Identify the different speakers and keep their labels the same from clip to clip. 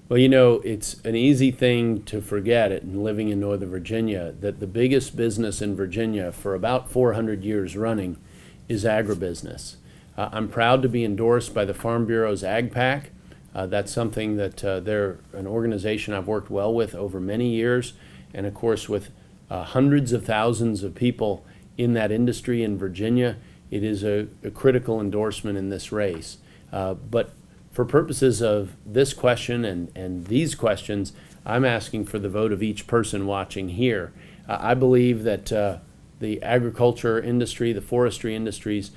Speaker 1: Well, it's an easy thing to forget it in living in Northern Virginia that the biggest business in Virginia for about 400 years running is agribusiness. I'm proud to be endorsed by the Farm Bureau's Ag Pack. That's something that they're an organization I've worked well with over many years, and of course with hundreds of thousands of people in that industry in Virginia, it is a critical endorsement in this race. But for purposes of this question and these questions, I'm asking for the vote of each person watching here. I believe that the agriculture industry, the forestry industries,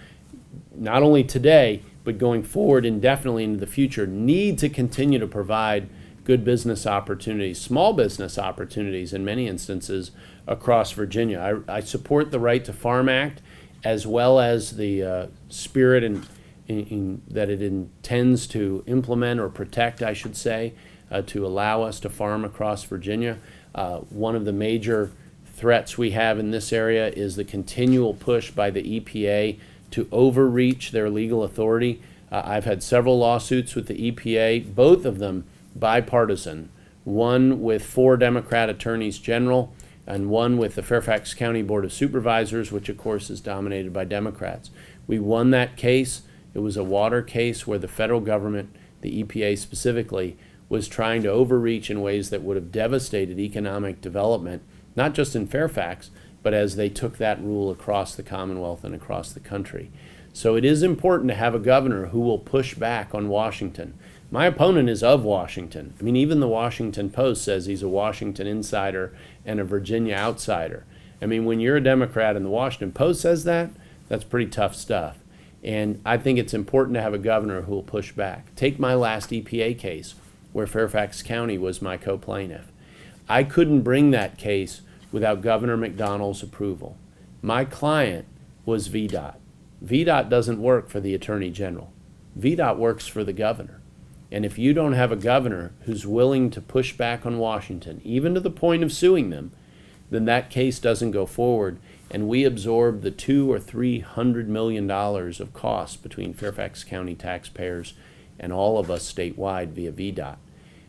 Speaker 1: not only today, but going forward indefinitely into the future, need to continue to provide good business opportunities, small business opportunities in many instances across Virginia. I support the Right to Farm Act as well as the spirit that it intends to implement or protect, I should say, to allow us to farm across Virginia. One of the major threats we have in this area is the continual push by the EPA to overreach their legal authority. I've had several lawsuits with the EPA, both of them bipartisan, one with 4 Democrat attorneys general and one with the Fairfax County Board of Supervisors, which of course is dominated by Democrats. We won that case. It was a water case where the federal government, the EPA specifically, was trying to overreach in ways that would have devastated economic development, not just in Fairfax, but as they took that rule across the Commonwealth and across the country. So it is important to have a governor who will push back on Washington. My opponent is of Washington. I mean, even the Washington Post says he's a Washington insider and a Virginia outsider. I mean, when you're a Democrat and the Washington Post says that, that's pretty tough stuff. And I think it's important to have a governor who will push back. Take my last EPA case, where Fairfax County was my co-plaintiff. I couldn't bring that case without Governor McDonnell's approval. My client was VDOT. VDOT doesn't work for the Attorney General. VDOT works for the governor. And if you don't have a governor who's willing to push back on Washington, even to the point of suing them, then that case doesn't go forward, and we absorb the $200 or $300 million of costs between Fairfax County taxpayers and all of us statewide via VDOT.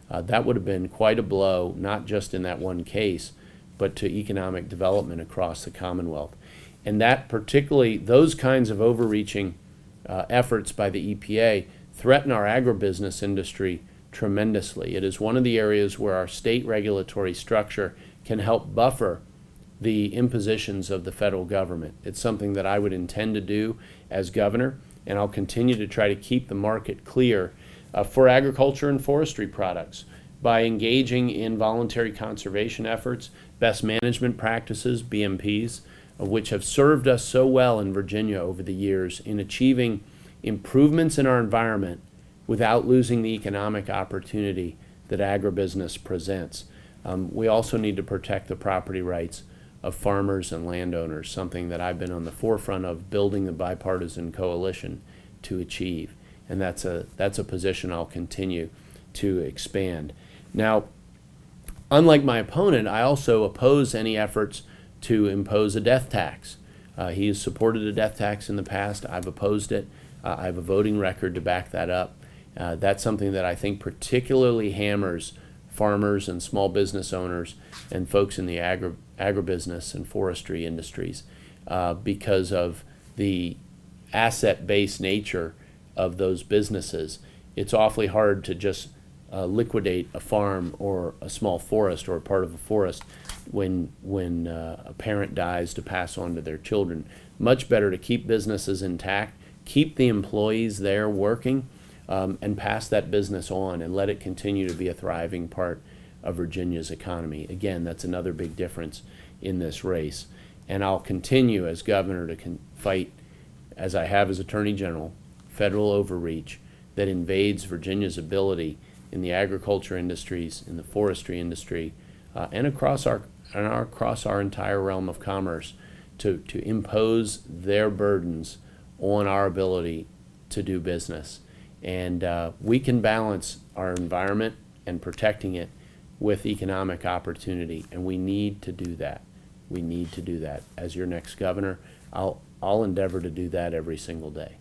Speaker 1: That would have been quite a blow, not just in that one case, but to economic development across the Commonwealth. And that particularly, those kinds of overreaching efforts by the EPA threaten our agribusiness industry tremendously. It is one of the areas where our state regulatory structure can help buffer the impositions of the federal government. It's something that I would intend to do as governor, and I'll continue to try to keep the market clear for agriculture and forestry products by engaging in voluntary conservation efforts, best management practices, BMPs, which have served us so well in Virginia over the years in achieving improvements in our environment without losing the economic opportunity that agribusiness presents. We also need to protect the property rights of farmers and landowners, something that I've been on the forefront of building the bipartisan coalition to achieve. And that's a position I'll continue to expand. Now, unlike my opponent, I also oppose any efforts to impose a death tax. He has supported a death tax in the past. I've opposed it. I have a voting record to back that up. That's something that I think particularly hammers farmers and small business owners and folks in the agribusiness and forestry industries because of the asset-based nature of those businesses. It's awfully hard to just liquidate a farm or a small forest or a part of a forest when a parent dies to pass on to their children. Much better to keep businesses intact, keep the employees there working, and pass that business on and let it continue to be a thriving part of Virginia's economy. Again, that's another big difference in this race. And I'll continue as governor to fight, as I have as Attorney General, federal overreach that invades Virginia's ability in the agriculture industries, in the forestry industry, and across our entire realm of commerce to impose their burdens on our ability to do business. And we can balance our environment and protecting it with economic opportunity, and we need to do that. We need to do that. As your next governor, I'll endeavor to do that every single day.